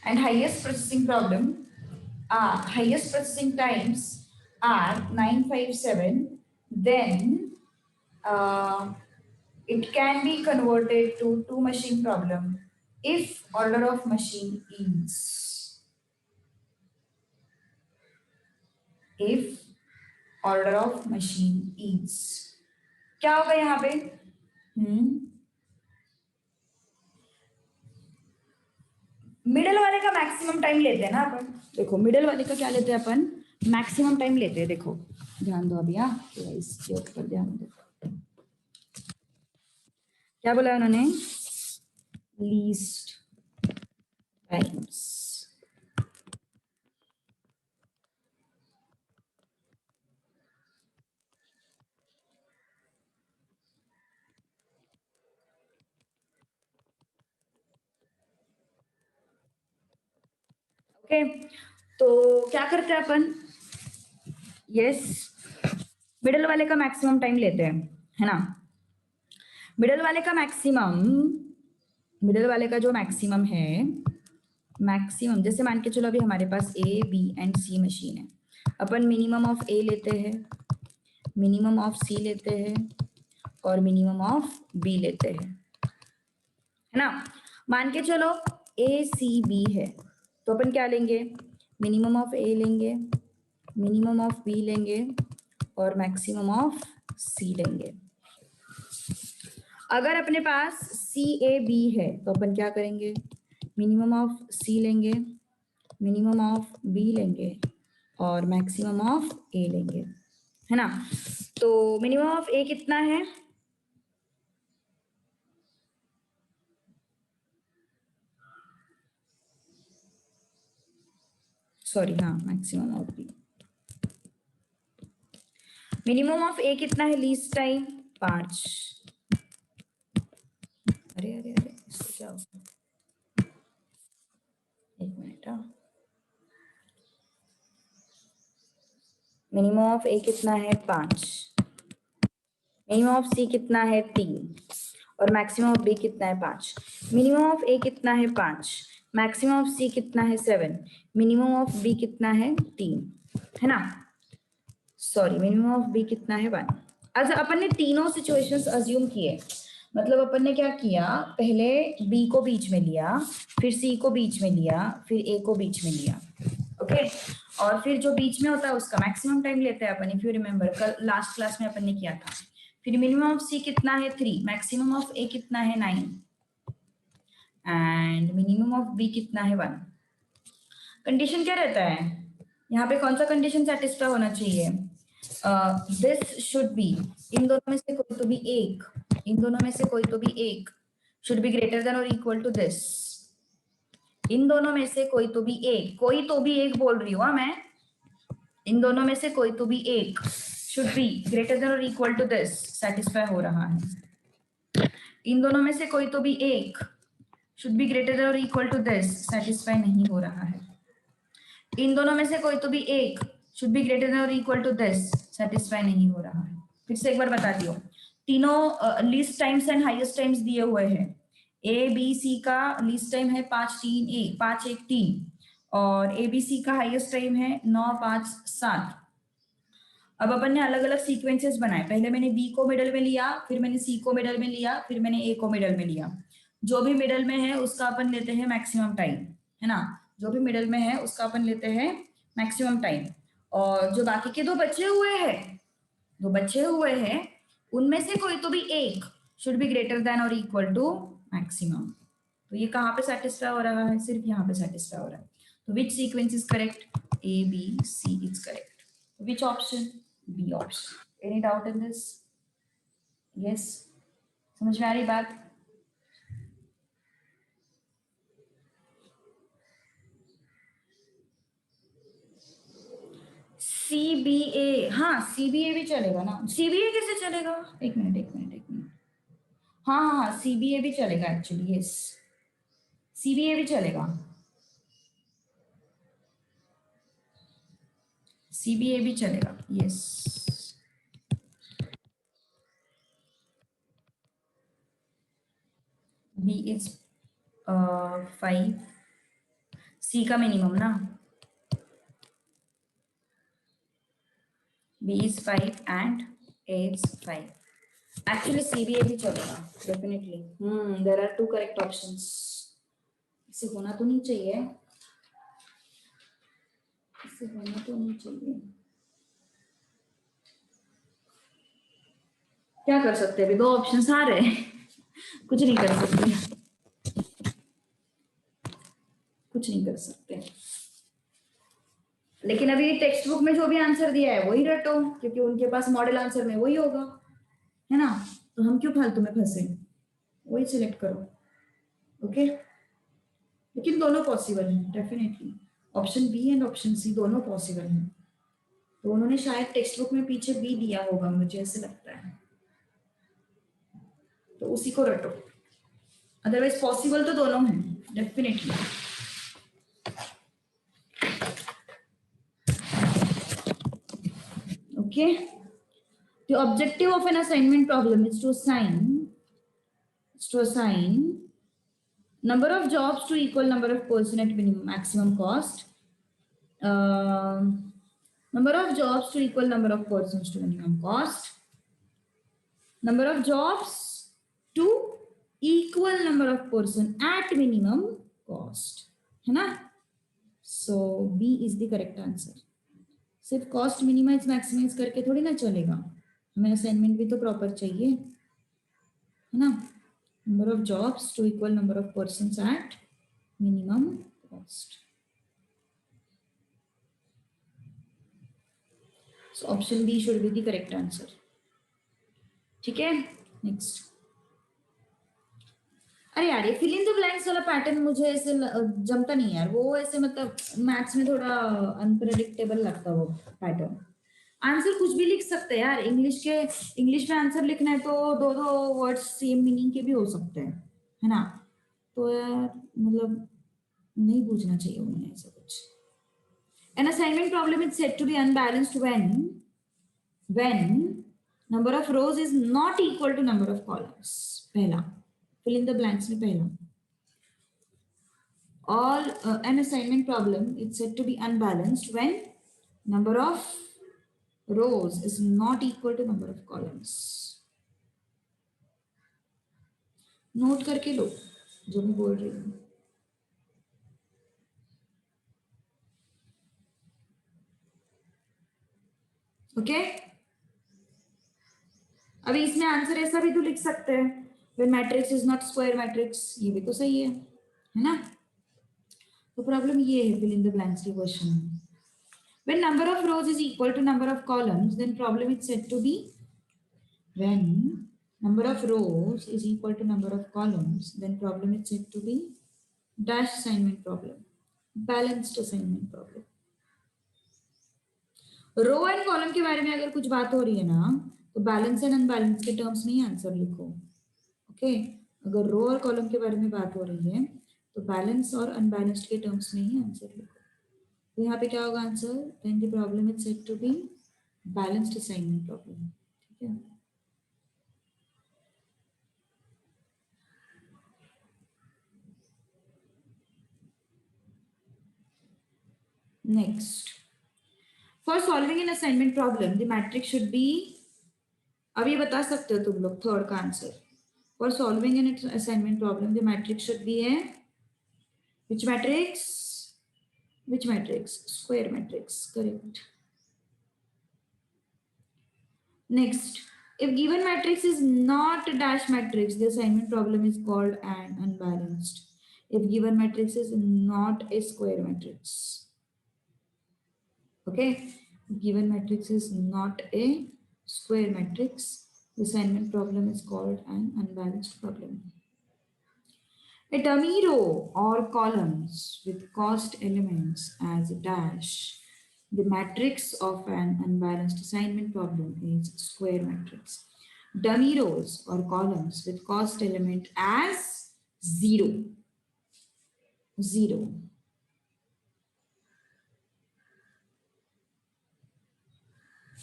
And highest processing times are 957. Then it can be converted to 2 machine problem if order of machine is. If order of machine is. क्या होगा यहाँ पे? Middle वाले का maximum time लेते हैं ना अपन. देखो मिडल वाले का क्या लेते हैं अपन? मैक्सिमम टाइम लेते हैं. देखो ध्यान दो अभी. इसके ऊपर ध्यान दो. क्या बोला उन्होंने? Least times. ओके, तो क्या करते हैं अपन? यस, मिडल वाले का मैक्सिमम टाइम लेते हैं, है ना? मिडल वाले का जो मैक्सिमम है, मैक्सिमम जैसे मान के चलो अभी हमारे पास A, B and C machine है. अपन मिनिमम ऑफ A लेते हैं, मिनिमम ऑफ C लेते हैं और मिनिमम ऑफ B लेते हैं, है ना? मान के चलो A, C, B है, तो अपन क्या लेंगे? मिनिमम ऑफ A लेंगे, मिनिमम ऑफ B लेंगे और मैक्सिमम ऑफ C लेंगे. अगर अपने पास C, A, B है तो अपन क्या करेंगे? मिनिमम ऑफ C लेंगे, मिनिमम ऑफ B लेंगे और मैक्सिमम ऑफ A लेंगे, है ना? तो मिनिमम ऑफ A कितना है? सॉरी, हाँ, maximum of B. Minimum of A कितना है? Least time 5. अरे अरे अरे, इसको क्या होगा? एक मिनट. मिनिमम ऑफ A कितना है? 5. मिनिमम ऑफ C कितना है? 3. और मैक्सिमम ऑफ B कितना है? 5. मिनिमम ऑफ A कितना है? 5. मैक्सिमम ऑफ सी कितना है 7, मिनिमम ऑफ बी कितना है 3, है ना, सॉरी मिनिमम ऑफ बी कितना है 1। आज अपन ने तीनों सिचुएशंस अज्यूम किए, मतलब अपन ने क्या किया, पहले बी को बीच में लिया, फिर सी को बीच में लिया, फिर ए को बीच में लिया, ओके और फिर जो बीच में होता है उसका मैक्सिमम टाइम लेते हैं अपन, इफ यू रिमेंबर कल लास्ट क्लास में अपन ने किया था। फिर मिनिमम ऑफ सी कितना है 3, मैक्सिमम ऑफ ए कितना है 9 एंड मिनिमम ऑफ बी कितना है 1। कंडीशन क्या रहता है यहाँ पे, कौन सा कंडीशन सेटिस्फाई होना चाहिए, दिस शुड बी, इन दोनों में से कोई तो भी एक, इन दोनों में से कोई तो भी एक शुड बी ग्रेटर देन और इक्वल टू दिस, इन दोनों में से कोई तो भी एक, कोई तो भी एक बोल रही हूँ मैं, इन दोनों में से कोई तो भी एक शुड बी ग्रेटर देन और इक्वल टू दिस, सेटिस्फाई हो रहा है। इन दोनों में से कोई तो भी एक शुड बी ग्रेटर देन और इक्वल टू दिस, सेटिस्फाई नहीं हो रहा है। इन दोनों में से कोई तो भी एक शुड बी ग्रेटर देन और इक्वल टू दिस, सेटिस्फाई नहीं हो रहा है। फिर से एक बार बताती हूँ, तीनों least times and highest times दिए हुए हैं, ए बी सी का लीस्ट टाइम है 5 3 1 5 1 3 और ए बी सी का हाईएस्ट टाइम है 9 5 7। अब अपन ने अलग अलग सीक्वेंसेस बनाए, पहले मैंने बी को मिडल में लिया, फिर मैंने सी को मिडल में लिया, फिर मैंने ए को मिडल में लिया। जो भी मिडल में है उसका अपन लेते हैं मैक्सिमम टाइम, है ना, जो भी मिडल में है उसका अपन लेते हैं मैक्सिमम टाइम, और जो बाकी के दो बचे हुए हैं उनमें से कोई तो भी एक शुड बी ग्रेटर देन और इक्वल टू मैक्सिमम। तो ये कहाँ पे सेटिस्फाई हो रहा है, सिर्फ यहाँ पे सेटिस्फाई हो रहा है। तो which sequence is correct, A B C is correct, which option, B option. Any doubt in this, yes, समझ में आ रही बात। CBA, हाँ CBA भी चलेगा ना, CBA कैसे चलेगा, एक मिनट, हाँ CBA भी चलेगा एक्चुअली, यस CBA भी चलेगा, CBA भी चलेगा, यस। B इज 5, C का मिनिमम ना, B is 5 and A is 5. Actually, CBA भी चलेगा, definitely. There are 2 correct options. इसे होना तो नहीं चाहिए, इसे होना तो नहीं चाहिए। क्या कर सकते हैं, अभी 2 ऑप्शंस आ रहे हैं, कुछ नहीं कर सकते, कुछ नहीं कर सकते। लेकिन अभी टेक्स्ट बुक में जो भी आंसर दिया है वही रटो, क्योंकि उनके पास मॉडल आंसर में वही होगा, है ना, तो हम क्यों फालतू में फंसे, वही सिलेक्ट करो, ओके। लेकिन दोनों पॉसिबल है definitely, option B and option C दोनों पॉसिबल है। तो उन्होंने शायद टेक्स्ट बुक में पीछे बी दिया होगा, मुझे ऐसे लगता है, तो उसी को रटो, अदरवाइज पॉसिबल तो दोनों हैं definitely. Okay, the objective of an assignment problem is to assign number of jobs to equal number of person at maximum cost, number of jobs to equal number of persons to minimum cost, number of jobs to equal number of person at minimum cost, है ना। So B is the correct answer. सिर्फ cost minimise maximise करके थोड़ी ना चलेगा, हमें assignment भी तो प्रॉपर चाहिए, है ना। Number of jobs to equal number of persons at minimum cost, so option B should be the correct answer, ठीक है। नेक्स्ट, अरे यार ये फिल इन द ब्लैंक्स वाला पैटर्न मुझे ऐसे जमता नहीं यार, वो ऐसे मतलब मैथ्स में थोड़ा अनप्रेडिक्टेबल लगता है वो पैटर्न। आंसर कुछ भी लिख सकते हैं यार, इंग्लिश में आंसर लिखना है तो 2 वर्ड्स सेम मीनिंग के भी हो सकते हैं, है ना। तो यार मतलब नहीं पूछना चाहिए उन्हें ऐसा कुछ। An assignment problem is said to be unbalanced when number of rows is not equal to number of columns. पहला फिल इन द ब्लैंक्स में पहला, all an assignment problem is said to be unbalanced when number of rows is not equal to number of columns. Note करके लो जो मैं बोल रही हूँ. Okay, अभी इसमें आंसर ऐसा भी तो लिख सकते हैं, when matrix is not square matrix, ये भी तो सही है ना. तो प्रॉब्लम ये है fill in the blanks के क्वेश्चन में. When number of rows is equal to number of columns, then problem is said to be when number of rows is equal to number of columns, then problem is said to be dash assignment problem, balanced assignment problem. Row and column के बारे में अगर कुछ बात हो रही है ना, तो बैलेंस एंड अनबैलेंस के टर्म्स में ही आंसर लिखो. ओके, अगर रो और कॉलम के बारे में बात हो रही है तो बैलेंस और अनबैलेंस्ड के टर्म्स में ही आंसर लिखो. तो यहाँ पे क्या होगा answer? Then the problem is said to be balanced assignment problem. ठीक है. Next, for solving an assignment problem the matrix should be, अब ये बता सकते हो तुम लोग थर्ड का answer. For solving an assignment problem the matrix should be है which matrix? Which matrix? Square matrix, correct. Next, if given matrix is not a dash matrix, the assignment problem is called an unbalanced. If given matrix is not a square matrix, okay, if given matrix is not a square matrix, the assignment problem is called an unbalanced problem. A dummy row or columns with cost elements as a dash, the matrix of an unbalanced assignment problem is square matrix. Dummy rows or columns with cost element as 0. 0.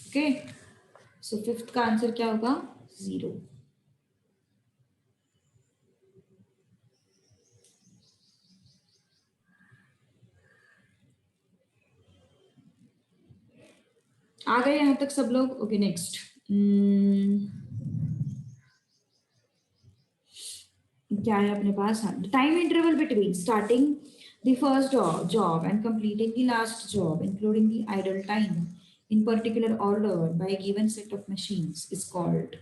Okay. So fifth का answer क्या होगा? 0. आ गए यहां तक सब लोग? Okay, next. क्या है अपने पास? Time interval between starting the first job and completing the last job including the idle time in particular order by a given set of machines is called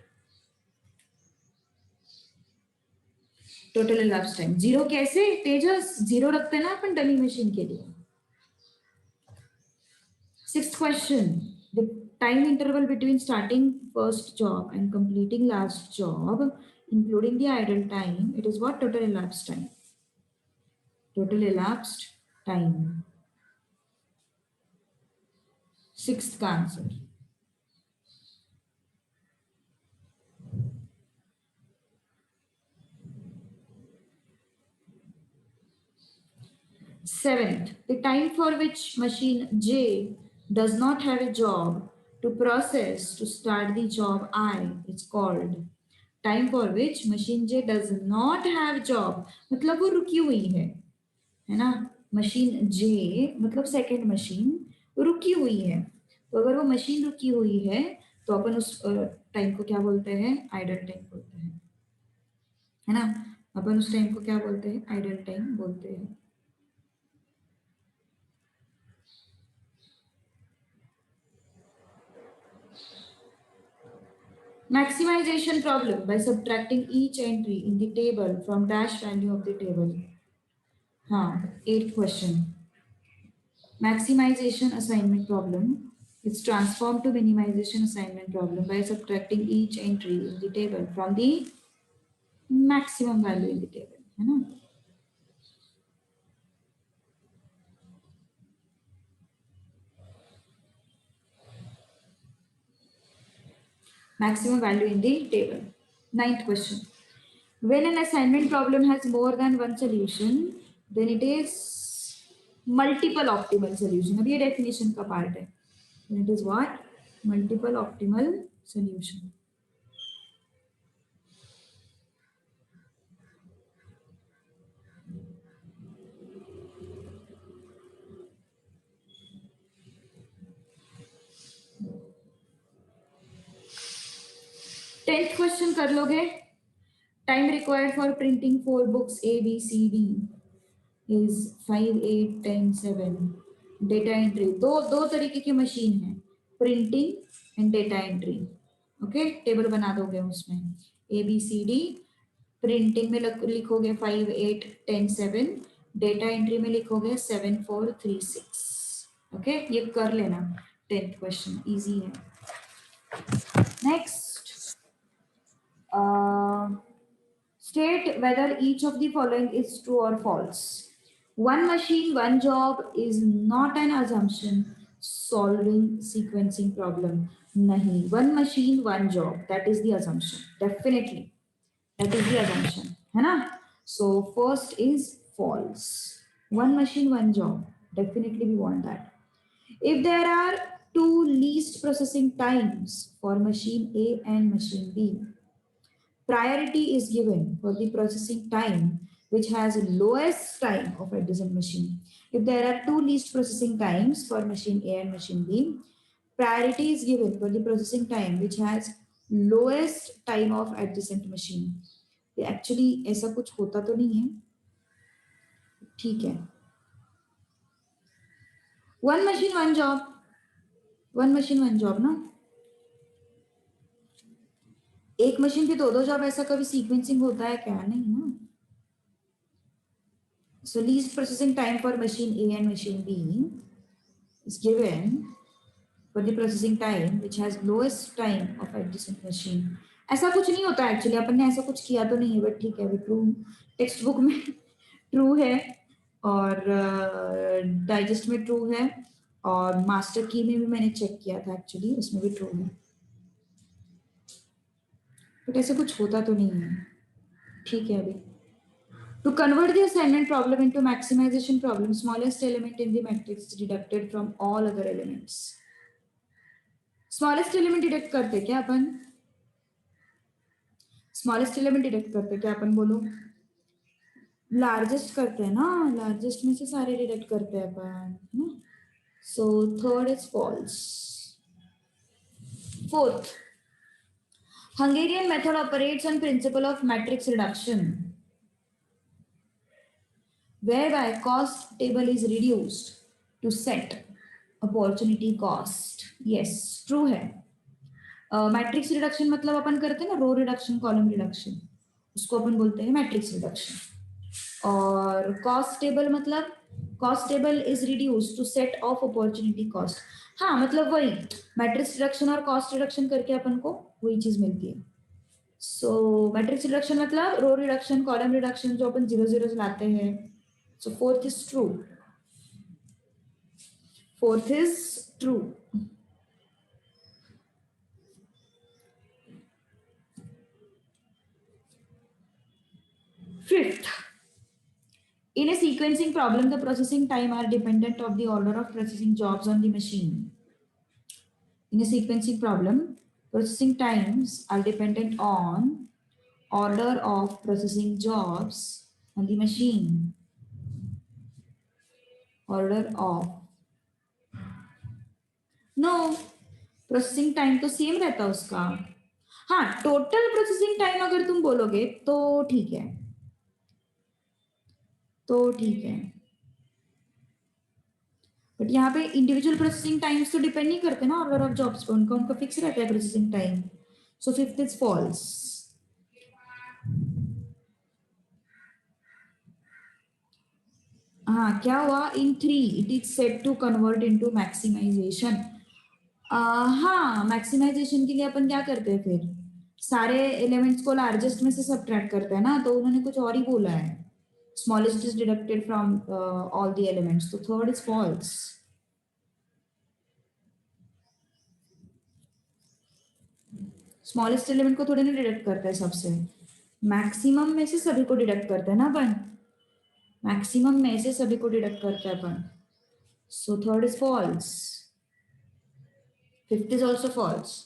total elapsed time. 0 कैसे तेजस? 0 रखते हैं ना अपन dummy machine के लिए. Sixth question, the time interval between starting first job and completing last job including the idle time, it is what? Total elapsed time. Total elapsed time. Sixth का answer. Seventh, the time for which machine J does not have a job to process to start the job I is called. Time for which machine J does not have job, मतलब वो रुकी हुई है ना. Machine J मतलब second machine रुकी हुई है. तो अगर वो मशीन रुकी हुई है तो अपन उस टाइम को क्या बोलते हैं? आइडल टाइम बोलते हैं, है ना. अपन उस टाइम को क्या बोलते हैं? आइडल टाइम बोलते हैं. Maximization problem by subtracting each entry in the table from dash value of the table. हाँ, 8th question. Maximization assignment problem is transformed to minimization assignment problem by subtracting each entry in the table from the maximum value in the table, है ना. Maximum value in the table. 9th question. When an assignment problem has more than one solution, then it is multiple optimal solution. अब ये definition का part है. Then it is what? Multiple optimal solution. 10th question कर लोगे? Time required for printing 4 books ABCD is 5, 8, 10, 7. Data entry, दो तरीके की machine है, printing and data entry. Okay, table बना दोगे उसमें ABCD, प्रिंटिंग में लिखोगे 5, 8, 10, 7, डेटा एंट्री में लिखोगे 7, 4, 3, 6। ओके, ये कर लेना। 10th क्वेश्चन इजी है। Next, state whether each of the following is true or false. One machine, one job is not an assumption solving sequencing problem. Nahi. One machine, one job. That is the assumption. Definitely. That is the assumption. है ना? So first is false. One machine, one job. Definitely we want that. If there are two least processing times for machine A and machine B, priority is given for the processing time which has lowest time of adjacent machine. If there are two least processing times for machine A and machine B, priority is given for the processing time which has lowest time of adjacent machine. Actually ऐसा कुछ होता तो नहीं है, ठीक है। One machine one job, one machine one job ना, एक मशीन पे दो जॉब, ऐसा कभी सीक्वेंसिंग होता है क्या? नहीं ना। So least processing time for machine A and machine B is given for the processing time which has lowest time of adjacent machine. ऐसा कुछ नहीं होता एक्चुअली, अपन ने ऐसा कुछ किया तो नहीं है, बट ठीक है, ट्रू टेक्स्ट बुक में ट्रू है और डाइजेस्ट में ट्रू है और मास्टर की में भी मैंने चेक किया था एक्चुअली, उसमें भी ट्रू है, बट ऐसा कुछ होता तो नहीं है, ठीक है। अभी to convert the assignment problem into maximization problem, smallest element in the matrix is deducted from all other elements. Smallest element deduct करते क्या अपन? स्मॉलेस्ट एलिमेंट डिडक्ट करते क्या अपन? बोलो। लार्जेस्ट करते हैं ना, लार्जेस्ट में से सारे डिडक्ट करते हैं अपन। So third is false. Fourth, Hungarian method operates on principle of matrix reduction, whereby cost table is reduced to set opportunity cost. Yes, true है। मैट्रिक्स रिडक्शन मतलब अपन करते हैं ना रो रिडक्शन, कॉलम रिडक्शन, उसको अपन बोलते हैं मैट्रिक्स रिडक्शन। और कॉस्ट टेबल मतलब cost table is reduce to set of opportunity cost. हाँ, मतलब वही मैट्रिक्स रिडक्शन और कॉस्ट रिडक्शन करके अपन को वही चीज मिलती है। सो मैट्रिक्स रिडक्शन मतलब रो रिडक्शन, कॉलम रिडक्शन, जो अपन 0 0 लाते हैं। So fourth is true, fourth is true. Fifth, in a sequencing problem, the processing time are dependent of the order of processing jobs on the machine. In a sequencing problem, processing times are dependent on order of processing jobs on the machine. Order of no, processing time तो same रहता है उसका। हाँ, total processing time अगर तुम बोलोगे तो ठीक है, तो ठीक है, बट यहाँ पे इंडिविजुअल प्रोसेसिंग टाइम्स तो डिपेंड नहीं करते ना ऑर्डर ऑफ जॉब्स पे, उनका फिक्स रहता है processing time. So fifth is false. हाँ, क्या हुआ? In 3 it is set to convert into maximization. हाँ, मैक्सिमाइजेशन के लिए अपन क्या करते हैं फिर? सारे एलिमेंट्स को लार्जेस्ट में से सब्ट्रैक्ट करते हैं ना, तो उन्होंने कुछ और ही बोला है, smallest is deducted from all the elements, तो third is false. Smallest element को थोड़ी ना डिडक्ट करता है सबसे, मैक्सिमम में से सभी को डिडक्ट करते हैं ना अपन, मैक्सिमम में से सभी को डिडक्ट करते हैं अपन। So third is false, fifth is also false.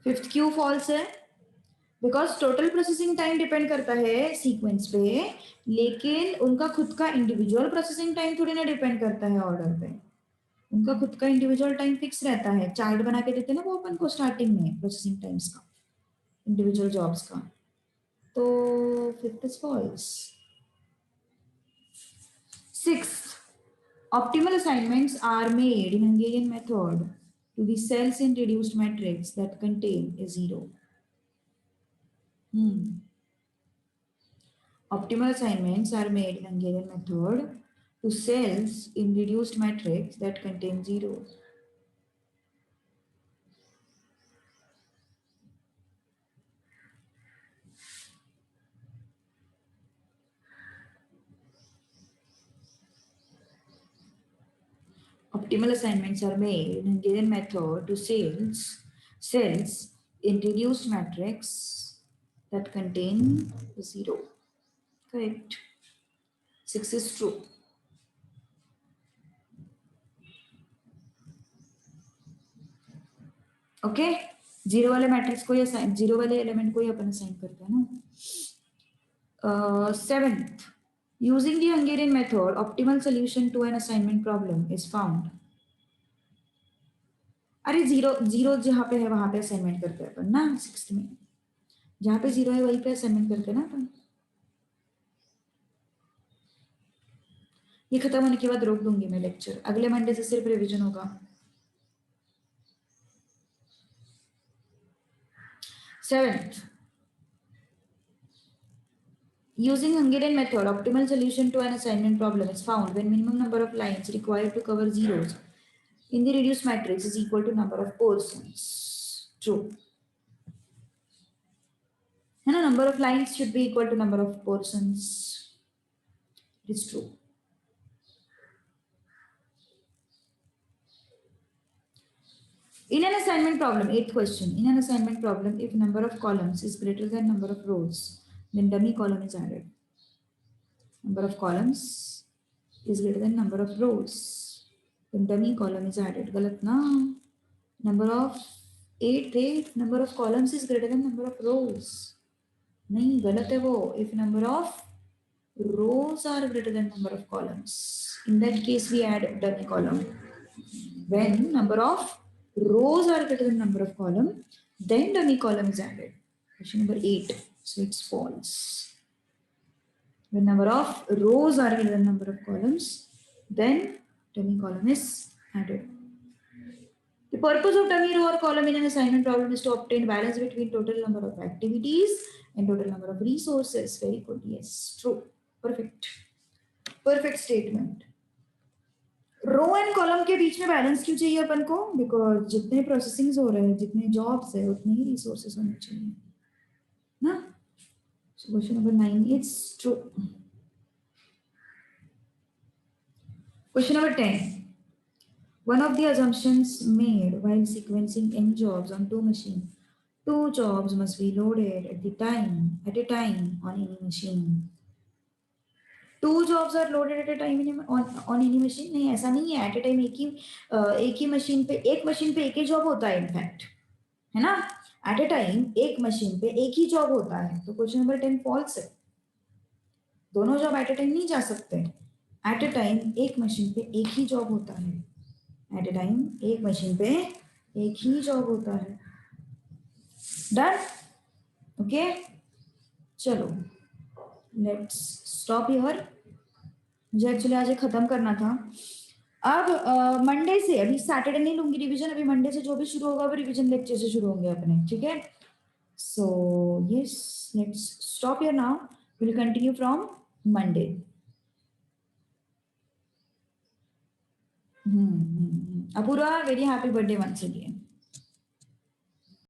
Fifth क्यों फॉल्स है? Because total processing time depend करता है सीक्वेंस पे, लेकिन उनका खुद का इंडिविजुअल प्रोसेसिंग टाइम थोड़ी ना डिपेंड करता है ऑर्डर पे। उनका खुद का इंडिविजुअल टाइम फिक्स रहता है, चार्ट बना के देते ना वो अपन को स्टार्टिंग में प्रोसेसिंग टाइम्स का, इंडिविजुअल जॉब्स का। तो fifth is false. Sixth, optimal assignments are made in Hungarian method to the cells in reduced matrix that contain a zero. Optimal assignments are made in Hungarian method to cells in reduced matrix that contain zero. Optimal assignments are made in Hungarian method to cells in reduced matrix that contain zero. Correct. 6 is true. Okay, zero वाले matrix को ही assign, zero वाले element को ही अपन assign करते हैं ना। Seventh, using the Hungarian method optimal solution to an assignment problem is found. अरे जीरो जीरो जहां पे है वहां पे असाइनमेंट करते हैं अपन ना, सिक्स्थ में जहां पे जीरो है वहीं पे असाइनमेंट करते हैं ना अपन। ये खत्म होने के बाद रोक दूंगी मैं लेक्चर, अगले मंडे से सिर्फ रिवीजन होगा। Seventh, using Hungarian method, optimal solution to an assignment problem is found when minimum number of lines required to cover zeros in the reduced matrix is equal to number of portions. True. And a number of lines should be equal to number of portions. It is true. In an assignment problem, eighth question, in an assignment problem, if number of columns is greater than number of rows, then dummy column is added. Number of columns is greater than number of rows, then dummy column is added. Galat na? Number of 8 number of columns is greater than number of rows. नहीं, गलत है वो। If number of rows are greater than number of columns, in that case we add dummy column. When number of rows are greater than number of column, then dummy column is added. Question number 8, so it's false. When number of rows are greater than number of columns, then dummy column is added. The purpose of dummy row or column in an assignment problem is to obtain balance between total number of activities and total number of resources. Very good. Yes, true. Perfect. Perfect statement. Row and column के बीच में balance क्यों चाहिए अपन को? Because जितने processings हो रहे हैं, जितने जॉब्स है, उतने ही रिसोर्सेस होने चाहिए ना। So question number 9 is true. Question number 10, one of the assumptions made while sequencing n jobs on two machines, two jobs must be loaded at a time on any machine. Two jobs are loaded at a time on any machine? नहीं, ऐसा नहीं है। at a time एक ही machine पे एक ही job होता है in fact, है ना। at a time एक मशीन पे एक ही जॉब होता है, तो क्वेश्चन नंबर 10 फॉल्स है। दोनों जॉब at a time नहीं जा सकते। at a time एक मशीन पे एक ही जॉब होता है। at a time एक मशीन पे एक ही जॉब होता है। डन? ओके, चलो लेट्स स्टॉप हियर। मुझे एक्चुअली आज खत्म करना था। अब मंडे से, अभी सैटरडे नहीं लूंगी रिवीजन, अभी मंडे से जो भी शुरू होगा वो रिवीजन लेक्चर से शुरू होंगे अपने, ठीक है। So yes, let's stop here now, will continue from Monday. Apoorva, very happy birthday once again.